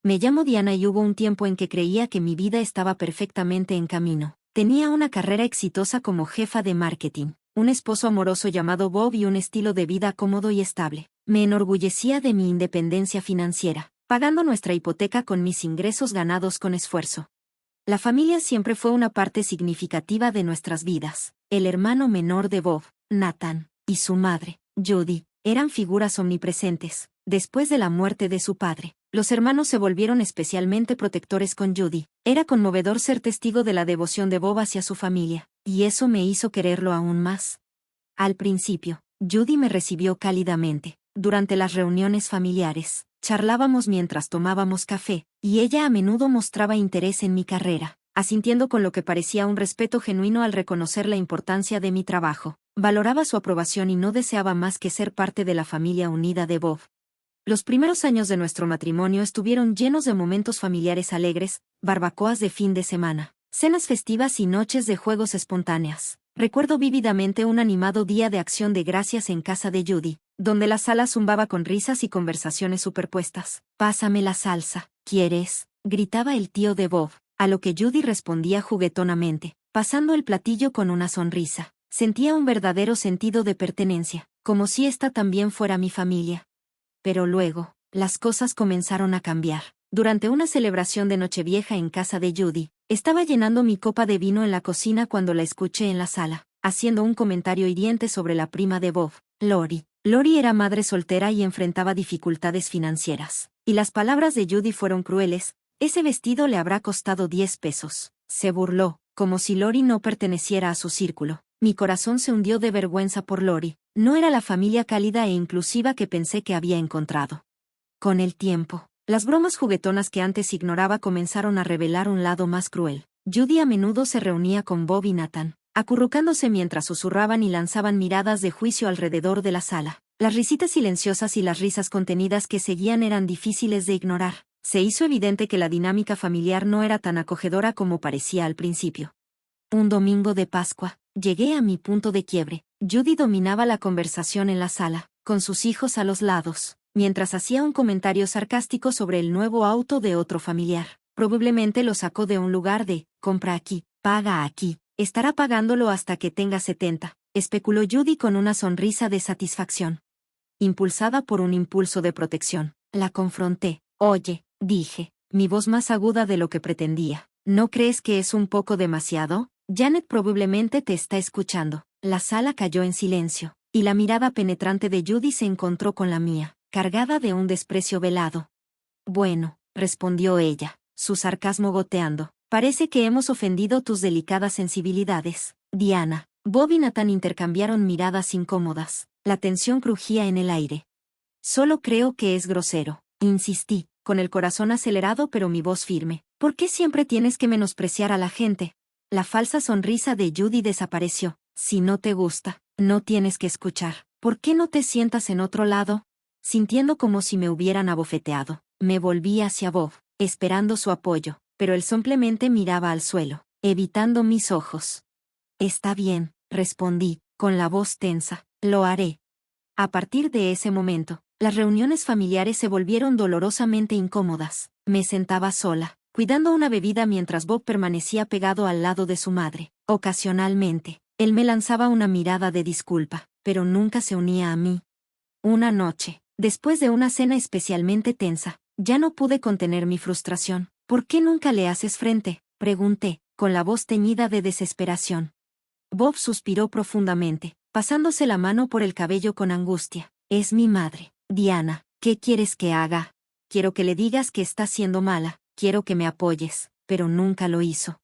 Me llamo Diana y hubo un tiempo en que creía que mi vida estaba perfectamente en camino. Tenía una carrera exitosa como jefa de marketing, un esposo amoroso llamado Bob y un estilo de vida cómodo y estable. Me enorgullecía de mi independencia financiera, pagando nuestra hipoteca con mis ingresos ganados con esfuerzo. La familia siempre fue una parte significativa de nuestras vidas. El hermano menor de Bob, Nathan, y su madre, Judy, eran figuras omnipresentes. Después de la muerte de su padre, los hermanos se volvieron especialmente protectores con Judy. Era conmovedor ser testigo de la devoción de Bob hacia su familia, y eso me hizo quererlo aún más. Al principio, Judy me recibió cálidamente. Durante las reuniones familiares, charlábamos mientras tomábamos café, y ella a menudo mostraba interés en mi carrera, asintiendo con lo que parecía un respeto genuino al reconocer la importancia de mi trabajo. Valoraba su aprobación y no deseaba más que ser parte de la familia unida de Bob. Los primeros años de nuestro matrimonio estuvieron llenos de momentos familiares alegres, barbacoas de fin de semana, cenas festivas y noches de juegos espontáneas. Recuerdo vívidamente un animado día de Acción de Gracias en casa de Judy, donde la sala zumbaba con risas y conversaciones superpuestas. «Pásame la salsa, ¿quieres?», gritaba el tío de Bob, a lo que Judy respondía juguetonamente, pasando el platillo con una sonrisa. Sentía un verdadero sentido de pertenencia, como si esta también fuera mi familia. Pero luego, las cosas comenzaron a cambiar. Durante una celebración de Nochevieja en casa de Judy, estaba llenando mi copa de vino en la cocina cuando la escuché en la sala, haciendo un comentario hiriente sobre la prima de Bob, Lori. Lori era madre soltera y enfrentaba dificultades financieras. Y las palabras de Judy fueron crueles: «Ese vestido le habrá costado 10 pesos». Se burló, como si Lori no perteneciera a su círculo. Mi corazón se hundió de vergüenza por Lori. No era la familia cálida e inclusiva que pensé que había encontrado. Con el tiempo, las bromas juguetonas que antes ignoraba comenzaron a revelar un lado más cruel. Judy a menudo se reunía con Bob y Nathan, acurrucándose mientras susurraban y lanzaban miradas de juicio alrededor de la sala. Las risitas silenciosas y las risas contenidas que seguían eran difíciles de ignorar. Se hizo evidente que la dinámica familiar no era tan acogedora como parecía al principio. Un domingo de Pascua, llegué a mi punto de quiebre. Judy dominaba la conversación en la sala, con sus hijos a los lados, mientras hacía un comentario sarcástico sobre el nuevo auto de otro familiar. Probablemente lo sacó de un lugar de «compra aquí, paga aquí, estará pagándolo hasta que tenga 70», especuló Judy con una sonrisa de satisfacción. Impulsada por un impulso de protección, la confronté. «Oye», dije, mi voz más aguda de lo que pretendía, «¿no crees que es un poco demasiado? Janet probablemente te está escuchando». La sala cayó en silencio, y la mirada penetrante de Judy se encontró con la mía, cargada de un desprecio velado. «Bueno», respondió ella, su sarcasmo goteando, «parece que hemos ofendido tus delicadas sensibilidades, Diana». Bob y Nathan intercambiaron miradas incómodas. La tensión crujía en el aire. «Solo creo que es grosero», insistí, con el corazón acelerado pero mi voz firme. «¿Por qué siempre tienes que menospreciar a la gente?». La falsa sonrisa de Judy desapareció. «Si no te gusta, no tienes que escuchar. ¿Por qué no te sientas en otro lado?». Sintiendo como si me hubieran abofeteado, me volví hacia Bob, esperando su apoyo, pero él simplemente miraba al suelo, evitando mis ojos. «Está bien», respondí, con la voz tensa, «lo haré». A partir de ese momento, las reuniones familiares se volvieron dolorosamente incómodas. Me sentaba sola, cuidando una bebida mientras Bob permanecía pegado al lado de su madre. Ocasionalmente, él me lanzaba una mirada de disculpa, pero nunca se unía a mí. Una noche, después de una cena especialmente tensa, ya no pude contener mi frustración. «¿Por qué nunca le haces frente?», pregunté, con la voz teñida de desesperación. Bob suspiró profundamente, pasándose la mano por el cabello con angustia. «Es mi madre, Diana. ¿Qué quieres que haga? Quiero que le digas que está siendo mala, quiero que me apoyes», pero nunca lo hizo.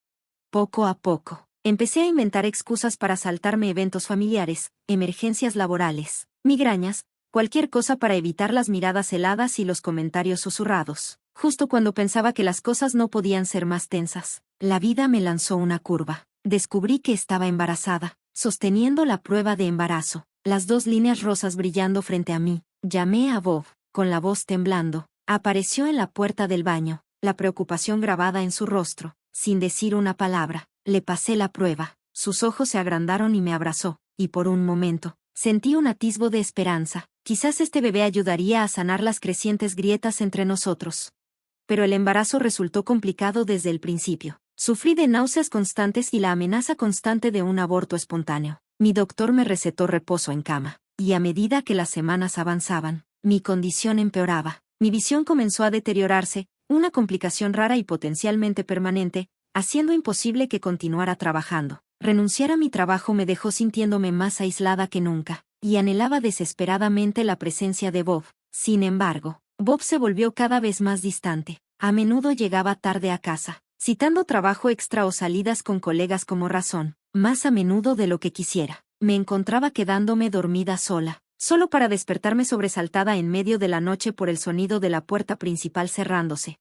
Poco a poco, empecé a inventar excusas para saltarme eventos familiares, emergencias laborales, migrañas, cualquier cosa para evitar las miradas heladas y los comentarios susurrados. Justo cuando pensaba que las cosas no podían ser más tensas, la vida me lanzó una curva. Descubrí que estaba embarazada, sosteniendo la prueba de embarazo, las 2 líneas rosas brillando frente a mí. Llamé a Bob, con la voz temblando. Apareció en la puerta del baño, la preocupación grabada en su rostro. Sin decir una palabra, le pasé la prueba. Sus ojos se agrandaron y me abrazó, y por un momento, sentí un atisbo de esperanza. Quizás este bebé ayudaría a sanar las crecientes grietas entre nosotros. pero el embarazo resultó complicado desde el principio. Sufrí de náuseas constantes y la amenaza constante de un aborto espontáneo. Mi doctor me recetó reposo en cama, y a medida que las semanas avanzaban, mi condición empeoraba. Mi visión comenzó a deteriorarse, una complicación rara y potencialmente permanente, haciendo imposible que continuara trabajando. Renunciar a mi trabajo me dejó sintiéndome más aislada que nunca, y anhelaba desesperadamente la presencia de Bob. Sin embargo, Bob se volvió cada vez más distante. A menudo llegaba tarde a casa, citando trabajo extra o salidas con colegas como razón, más a menudo de lo que quisiera. Me encontraba quedándome dormida sola, solo para despertarme sobresaltada en medio de la noche por el sonido de la puerta principal cerrándose.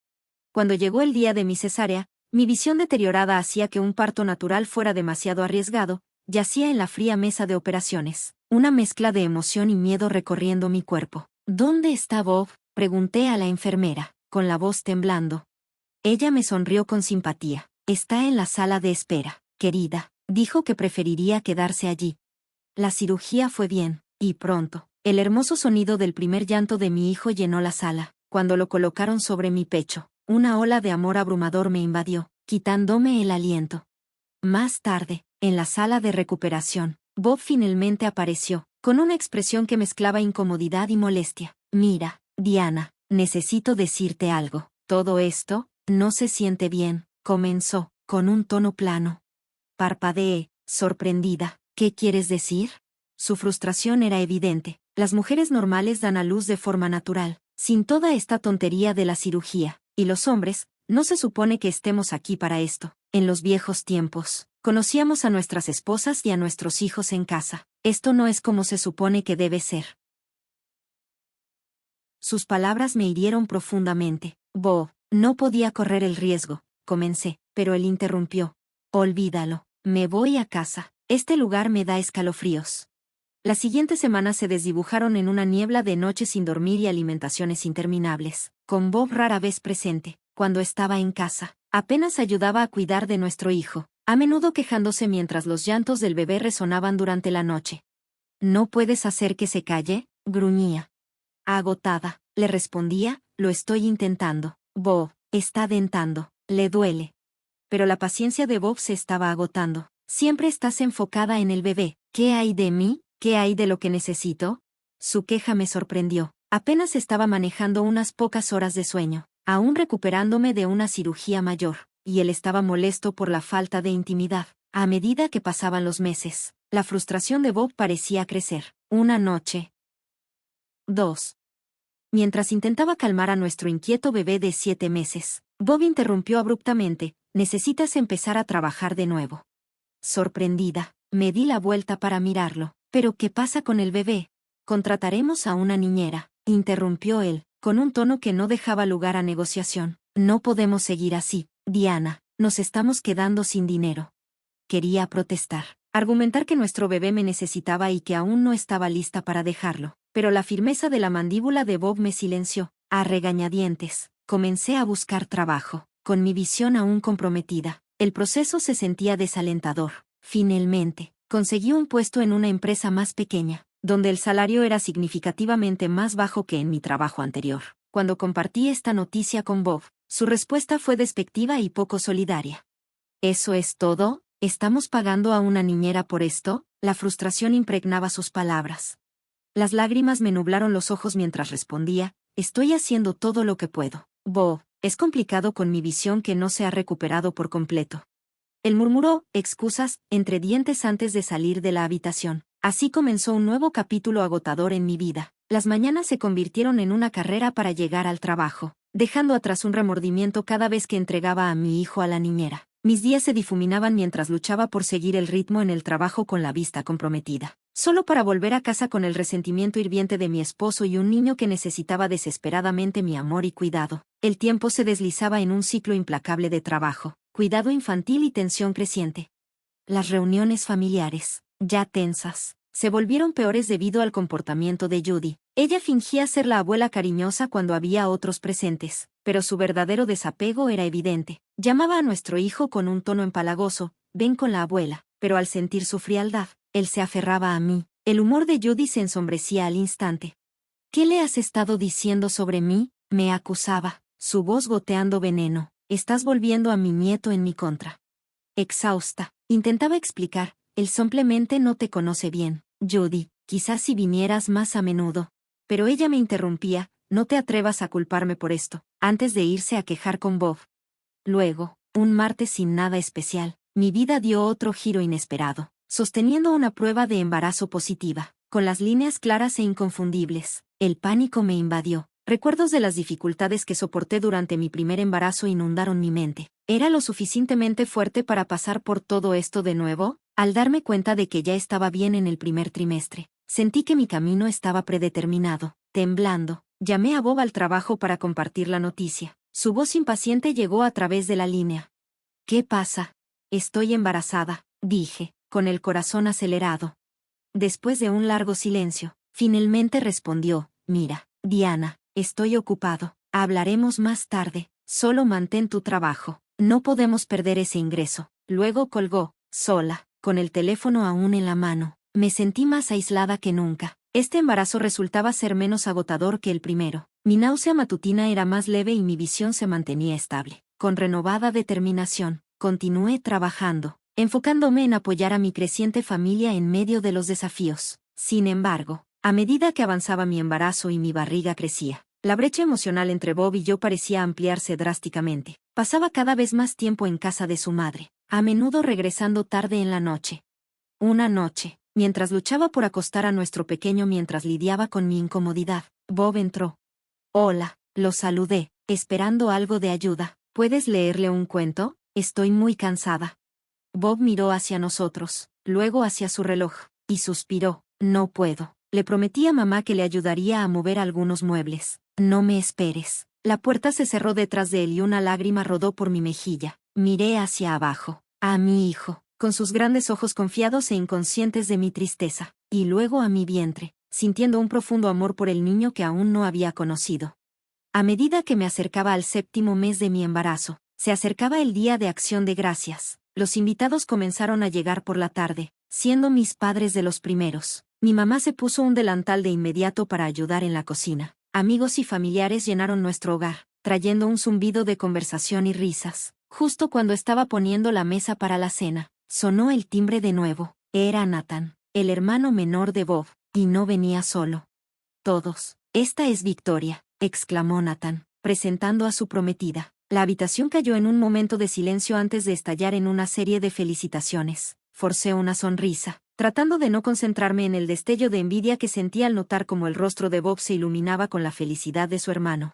Cuando llegó el día de mi cesárea, mi visión deteriorada hacía que un parto natural fuera demasiado arriesgado. Yacía en la fría mesa de operaciones, una mezcla de emoción y miedo recorriendo mi cuerpo. ¿Dónde está Bob?, pregunté a la enfermera, con la voz temblando. Ella me sonrió con simpatía. Está en la sala de espera, querida. Dijo que preferiría quedarse allí. La cirugía fue bien, y pronto. El hermoso sonido del primer llanto de mi hijo llenó la sala. Cuando lo colocaron sobre mi pecho, una ola de amor abrumador me invadió, quitándome el aliento. Más tarde, en la sala de recuperación, Bob finalmente apareció, con una expresión que mezclaba incomodidad y molestia. Mira, Diana, necesito decirte algo. Todo esto no se siente bien, comenzó, con un tono plano. Parpadeé, sorprendida. ¿Qué quieres decir? Su frustración era evidente. Las mujeres normales dan a luz de forma natural, sin toda esta tontería de la cirugía. Y los hombres, no se supone que estemos aquí para esto. En los viejos tiempos, conocíamos a nuestras esposas y a nuestros hijos en casa. Esto no es como se supone que debe ser. Sus palabras me hirieron profundamente. Bob, no podía correr el riesgo, comencé, pero él interrumpió. Olvídalo, me voy a casa. Este lugar me da escalofríos. Las siguientes semanas se desdibujaron en una niebla de noches sin dormir y alimentaciones interminables, con Bob rara vez presente. Cuando estaba en casa, apenas ayudaba a cuidar de nuestro hijo, a menudo quejándose mientras los llantos del bebé resonaban durante la noche. ¿No puedes hacer que se calle?, gruñía. Agotada, le respondía, lo estoy intentando. Bob, está dentando, le duele. Pero la paciencia de Bob se estaba agotando. Siempre estás enfocada en el bebé. ¿Qué hay de mí? ¿Qué hay de lo que necesito? Su queja me sorprendió. Apenas estaba manejando unas pocas horas de sueño, aún recuperándome de una cirugía mayor, y él estaba molesto por la falta de intimidad. A medida que pasaban los meses, la frustración de Bob parecía crecer. Una noche. 2. Mientras intentaba calmar a nuestro inquieto bebé de 7 meses, Bob interrumpió abruptamente. Necesitas empezar a trabajar de nuevo. Sorprendida, me di la vuelta para mirarlo. ¿Pero qué pasa con el bebé? Contrataremos a una niñera, interrumpió él, con un tono que no dejaba lugar a negociación. No podemos seguir así, Diana, nos estamos quedando sin dinero. Quería protestar, argumentar que nuestro bebé me necesitaba y que aún no estaba lista para dejarlo, pero la firmeza de la mandíbula de Bob me silenció. A regañadientes, comencé a buscar trabajo, con mi visión aún comprometida. El proceso se sentía desalentador. Finalmente, conseguí un puesto en una empresa más pequeña, donde el salario era significativamente más bajo que en mi trabajo anterior. Cuando compartí esta noticia con Bob, su respuesta fue despectiva y poco solidaria. ¿Eso es todo? ¿Estamos pagando a una niñera por esto? La frustración impregnaba sus palabras. Las lágrimas me nublaron los ojos mientras respondía, estoy haciendo todo lo que puedo. Bob, es complicado con mi visión que no se ha recuperado por completo. Él murmuró excusas entre dientes antes de salir de la habitación. Así comenzó un nuevo capítulo agotador en mi vida. Las mañanas se convirtieron en una carrera para llegar al trabajo, dejando atrás un remordimiento cada vez que entregaba a mi hijo a la niñera. Mis días se difuminaban mientras luchaba por seguir el ritmo en el trabajo con la vista comprometida, solo para volver a casa con el resentimiento hirviente de mi esposo y un niño que necesitaba desesperadamente mi amor y cuidado. El tiempo se deslizaba en un ciclo implacable de trabajo, cuidado infantil y tensión creciente. Las reuniones familiares, ya tensas, se volvieron peores debido al comportamiento de Judy. Ella fingía ser la abuela cariñosa cuando había otros presentes, pero su verdadero desapego era evidente. Llamaba a nuestro hijo con un tono empalagoso, ven con la abuela, pero al sentir su frialdad, él se aferraba a mí. El humor de Judy se ensombrecía al instante. ¿Qué le has estado diciendo sobre mí?, me acusaba. su voz goteando veneno. Estás volviendo a mi nieto en mi contra. Exhausta, intentaba explicar, él simplemente no te conoce bien, Judy, quizás si vinieras más a menudo. Pero ella me interrumpía, no te atrevas a culparme por esto, antes de irse a quejar con Bob. Luego, un martes sin nada especial, mi vida dio otro giro inesperado, sosteniendo una prueba de embarazo positiva, con las líneas claras e inconfundibles. El pánico me invadió. Recuerdos de las dificultades que soporté durante mi primer embarazo inundaron mi mente. ¿Era lo suficientemente fuerte para pasar por todo esto de nuevo? Al darme cuenta de que ya estaba bien en el primer trimestre, sentí que mi camino estaba predeterminado. Temblando, llamé a Bob al trabajo para compartir la noticia. Su voz impaciente llegó a través de la línea. ¿Qué pasa? Estoy embarazada, dije, con el corazón acelerado. Después de un largo silencio, finalmente respondió, mira, Diana, estoy ocupado, hablaremos más tarde, solo mantén tu trabajo, no podemos perder ese ingreso. Luego colgó, sola, con el teléfono aún en la mano. Me sentí más aislada que nunca. Este embarazo resultaba ser menos agotador que el primero. Mi náusea matutina era más leve y mi visión se mantenía estable. Con renovada determinación, continué trabajando, enfocándome en apoyar a mi creciente familia en medio de los desafíos. Sin embargo, a medida que avanzaba mi embarazo y mi barriga crecía, la brecha emocional entre Bob y yo parecía ampliarse drásticamente. Pasaba cada vez más tiempo en casa de su madre, a menudo regresando tarde en la noche. Una noche, mientras luchaba por acostar a nuestro pequeño mientras lidiaba con mi incomodidad, Bob entró. Hola, lo saludé, esperando algo de ayuda. ¿Puedes leerle un cuento? Estoy muy cansada. Bob miró hacia nosotros, luego hacia su reloj, y suspiró. No puedo. Le prometí a mamá que le ayudaría a mover algunos muebles. No me esperes. La puerta se cerró detrás de él y una lágrima rodó por mi mejilla. Miré hacia abajo, a mi hijo, con sus grandes ojos confiados e inconscientes de mi tristeza, y luego a mi vientre, sintiendo un profundo amor por el niño que aún no había conocido. A medida que me acercaba al séptimo mes de mi embarazo, se acercaba el Día de Acción de Gracias. Los invitados comenzaron a llegar por la tarde, siendo mis padres de los primeros. Mi mamá se puso un delantal de inmediato para ayudar en la cocina. Amigos y familiares llenaron nuestro hogar, trayendo un zumbido de conversación y risas. Justo cuando estaba poniendo la mesa para la cena, sonó el timbre de nuevo. Era Nathan, el hermano menor de Bob, y no venía solo. Todos. Esta es Victoria, exclamó Nathan, presentando a su prometida. La habitación cayó en un momento de silencio antes de estallar en una serie de felicitaciones. Forcé una sonrisa, tratando de no concentrarme en el destello de envidia que sentí al notar cómo el rostro de Bob se iluminaba con la felicidad de su hermano.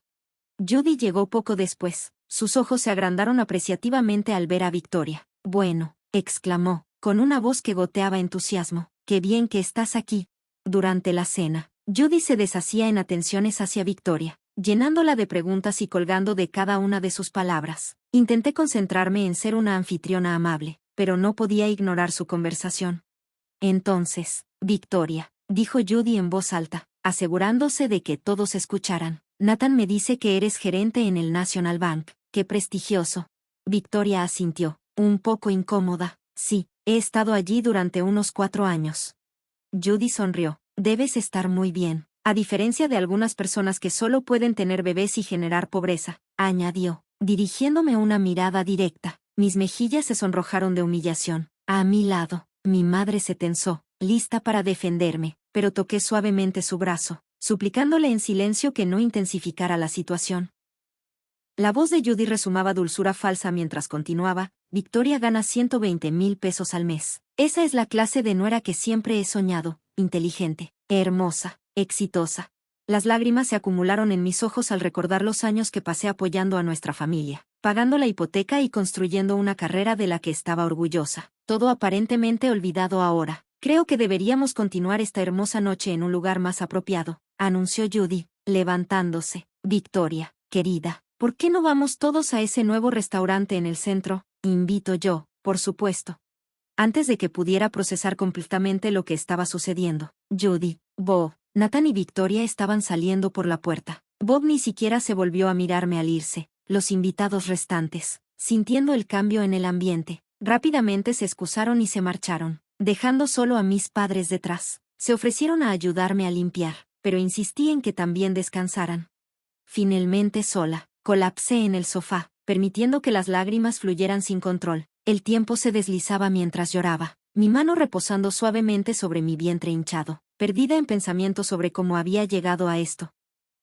Judy llegó poco después. Sus ojos se agrandaron apreciativamente al ver a Victoria. Bueno, exclamó, con una voz que goteaba entusiasmo. Qué bien que estás aquí. Durante la cena, Judy se deshacía en atenciones hacia Victoria, llenándola de preguntas y colgando de cada una de sus palabras. Intenté concentrarme en ser una anfitriona amable, pero no podía ignorar su conversación. Entonces, Victoria, dijo Judy en voz alta, asegurándose de que todos escucharan. Nathan me dice que eres gerente en el National Bank. ¡Qué prestigioso! Victoria asintió, un poco incómoda. Sí, he estado allí durante unos 4 años. Judy sonrió. Debes estar muy bien. A diferencia de algunas personas que solo pueden tener bebés y generar pobreza, añadió, dirigiéndome una mirada directa. Mis mejillas se sonrojaron de humillación. A mi lado, mi madre se tensó, lista para defenderme, pero toqué suavemente su brazo, suplicándole en silencio que no intensificara la situación. La voz de Judy resumaba dulzura falsa mientras continuaba. Victoria gana 120,000 pesos al mes. Esa es la clase de nuera que siempre he soñado, inteligente, hermosa, exitosa. Las lágrimas se acumularon en mis ojos al recordar los años que pasé apoyando a nuestra familia, pagando la hipoteca y construyendo una carrera de la que estaba orgullosa. Todo aparentemente olvidado ahora. Creo que deberíamos continuar esta hermosa noche en un lugar más apropiado, anunció Judy, levantándose. Victoria, querida, ¿por qué no vamos todos a ese nuevo restaurante en el centro? Invito yo, por supuesto. Antes de que pudiera procesar completamente lo que estaba sucediendo, Judy, Bob, Nathan y Victoria estaban saliendo por la puerta. Bob ni siquiera se volvió a mirarme al irse. Los invitados restantes, sintiendo el cambio en el ambiente, rápidamente se excusaron y se marcharon, dejando solo a mis padres detrás. Se ofrecieron a ayudarme a limpiar, pero insistí en que también descansaran. Finalmente sola, Colapsé en el sofá, permitiendo que las lágrimas fluyeran sin control. El tiempo se deslizaba mientras lloraba, mi mano reposando suavemente sobre mi vientre hinchado, perdida en pensamientos sobre cómo había llegado a esto.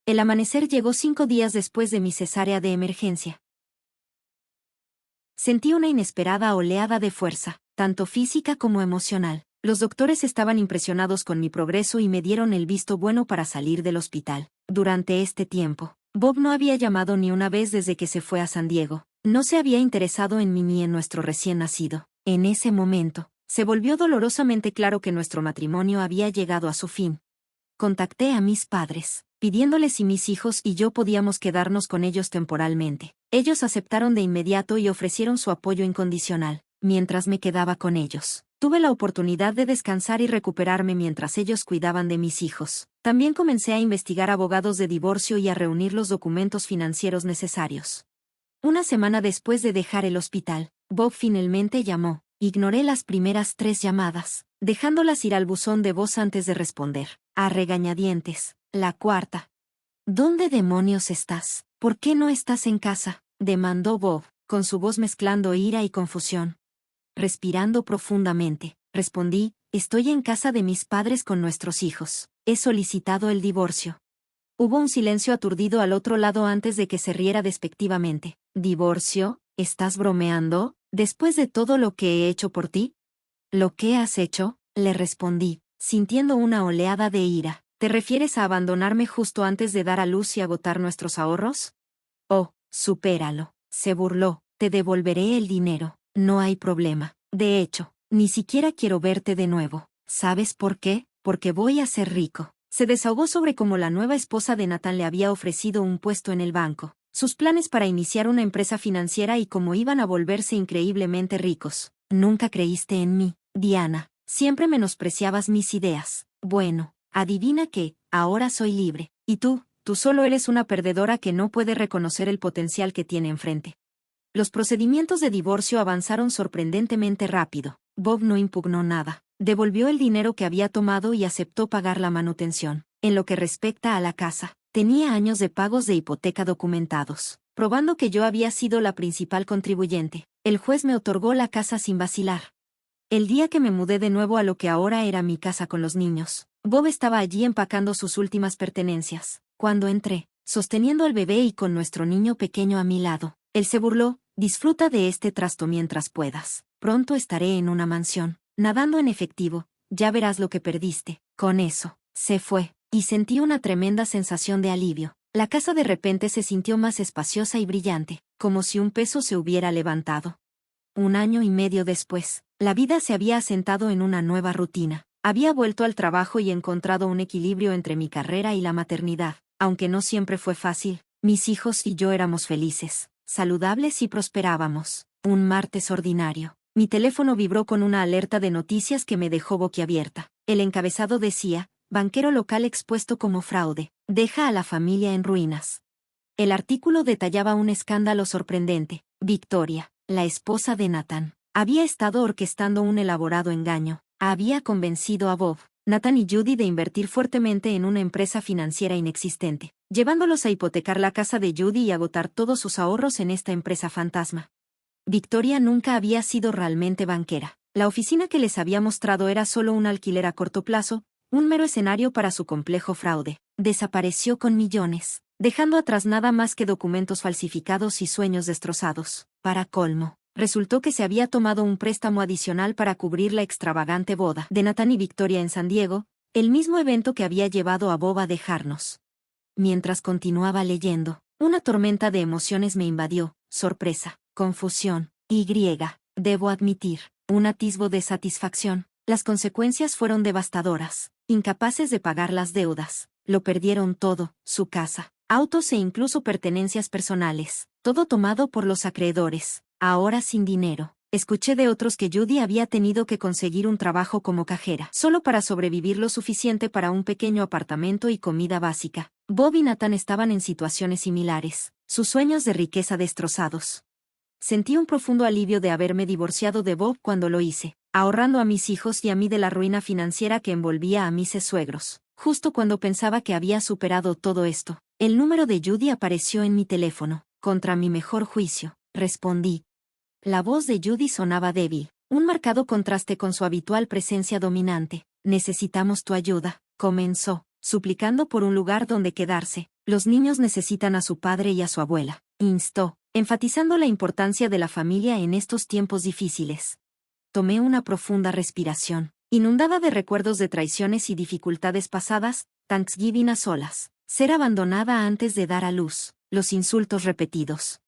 El amanecer llegó 5 días después de mi cesárea de emergencia. Sentí una inesperada oleada de fuerza, tanto física como emocional. Los doctores estaban impresionados con mi progreso y me dieron el visto bueno para salir del hospital. Durante este tiempo, Bob no había llamado ni una vez desde que se fue a San Diego. No se había interesado en mí ni en nuestro recién nacido. En ese momento, se volvió dolorosamente claro que nuestro matrimonio había llegado a su fin. Contacté a mis padres, pidiéndoles si mis hijos y yo podíamos quedarnos con ellos temporalmente. Ellos aceptaron de inmediato y ofrecieron su apoyo incondicional. Mientras me quedaba con ellos, tuve la oportunidad de descansar y recuperarme mientras ellos cuidaban de mis hijos. También comencé a investigar abogados de divorcio y a reunir los documentos financieros necesarios. Una semana después de dejar el hospital, Bob finalmente llamó. Ignoré las primeras 3 llamadas, dejándolas ir al buzón de voz antes de responder. A regañadientes, la cuarta. ¿Dónde demonios estás? ¿Por qué no estás en casa?, demandó Bob, con su voz mezclando ira y confusión. Respirando profundamente, respondí, estoy en casa de mis padres con nuestros hijos. He solicitado el divorcio. Hubo un silencio aturdido al otro lado antes de que se riera despectivamente. ¿Divorcio? ¿Estás bromeando? ¿Después de todo lo que he hecho por ti? ¿Lo que has hecho?, le respondí, sintiendo una oleada de ira. ¿Te refieres a abandonarme justo antes de dar a luz y agotar nuestros ahorros? Oh, supéralo, se burló, te devolveré el dinero, no hay problema. De hecho, ni siquiera quiero verte de nuevo. ¿Sabes por qué? Porque voy a ser rico. Se desahogó sobre cómo la nueva esposa de Nathan le había ofrecido un puesto en el banco, sus planes para iniciar una empresa financiera y cómo iban a volverse increíblemente ricos. Nunca creíste en mí, Diana. Siempre menospreciabas mis ideas. Bueno, adivina qué, ahora soy libre. Y tú solo eres una perdedora que no puede reconocer el potencial que tiene enfrente. Los procedimientos de divorcio avanzaron sorprendentemente rápido. Bob no impugnó nada. Devolvió el dinero que había tomado y aceptó pagar la manutención. En lo que respecta a la casa, tenía años de pagos de hipoteca documentados, probando que yo había sido la principal contribuyente. El juez me otorgó la casa sin vacilar. El día que me mudé de nuevo a lo que ahora era mi casa con los niños, Bob estaba allí empacando sus últimas pertenencias. Cuando entré, sosteniendo al bebé y con nuestro niño pequeño a mi lado, él se burló, disfruta de este trasto mientras puedas. Pronto estaré en una mansión, nadando en efectivo, ya verás lo que perdiste. Con eso, se fue, y sentí una tremenda sensación de alivio. La casa de repente se sintió más espaciosa y brillante, como si un peso se hubiera levantado. 1 año y medio después, la vida se había asentado en una nueva rutina. Había vuelto al trabajo y encontrado un equilibrio entre mi carrera y la maternidad. Aunque no siempre fue fácil, mis hijos y yo éramos felices, saludables y prosperábamos. Un martes ordinario, mi teléfono vibró con una alerta de noticias que me dejó boquiabierta. El encabezado decía, banquero local expuesto como fraude, deja a la familia en ruinas. El artículo detallaba un escándalo sorprendente. Victoria, la esposa de Nathan, había estado orquestando un elaborado engaño. Había convencido a Bob, Nathan y Judy de invertir fuertemente en una empresa financiera inexistente, llevándolos a hipotecar la casa de Judy y agotar todos sus ahorros en esta empresa fantasma. Victoria nunca había sido realmente banquera. La oficina que les había mostrado era solo un alquiler a corto plazo, un mero escenario para su complejo fraude. Desapareció con millones, dejando atrás nada más que documentos falsificados y sueños destrozados. Para colmo, resultó que se había tomado un préstamo adicional para cubrir la extravagante boda de Nathan y Victoria en San Diego, el mismo evento que había llevado a Bob a dejarnos. Mientras continuaba leyendo, una tormenta de emociones me invadió, sorpresa, confusión, debo admitir, un atisbo de satisfacción. Las consecuencias fueron devastadoras. Incapaces de pagar las deudas, lo perdieron todo, su casa, autos e incluso pertenencias personales, todo tomado por los acreedores. Ahora sin dinero. Escuché de otros que Judy había tenido que conseguir un trabajo como cajera, solo para sobrevivir lo suficiente para un pequeño apartamento y comida básica. Bob y Nathan estaban en situaciones similares, sus sueños de riqueza destrozados. Sentí un profundo alivio de haberme divorciado de Bob cuando lo hice, ahorrando a mis hijos y a mí de la ruina financiera que envolvía a mis suegros. Justo cuando pensaba que había superado todo esto, el número de Judy apareció en mi teléfono. Contra mi mejor juicio, respondí. La voz de Judy sonaba débil, un marcado contraste con su habitual presencia dominante. Necesitamos tu ayuda, comenzó, suplicando por un lugar donde quedarse. Los niños necesitan a su padre y a su abuela, instó, enfatizando la importancia de la familia en estos tiempos difíciles. Tomé una profunda respiración, inundada de recuerdos de traiciones y dificultades pasadas, Thanksgiving a solas, ser abandonada antes de dar a luz, los insultos repetidos.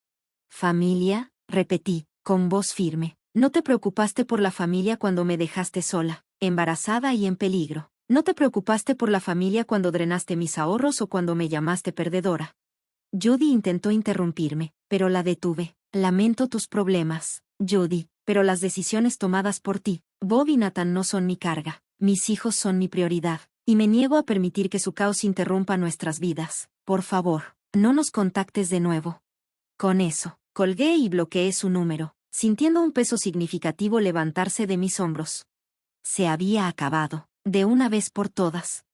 Familia, repetí, con voz firme. No te preocupaste por la familia cuando me dejaste sola, embarazada y en peligro. No te preocupaste por la familia cuando drenaste mis ahorros o cuando me llamaste perdedora. Judy intentó interrumpirme, pero la detuve. Lamento tus problemas, Judy, pero las decisiones tomadas por ti, Bob y Nathan no son mi carga. Mis hijos son mi prioridad, y me niego a permitir que su caos interrumpa nuestras vidas. Por favor, no nos contactes de nuevo. Con eso, colgué y bloqueé su número, sintiendo un peso significativo levantarse de mis hombros. Se había acabado, de una vez por todas,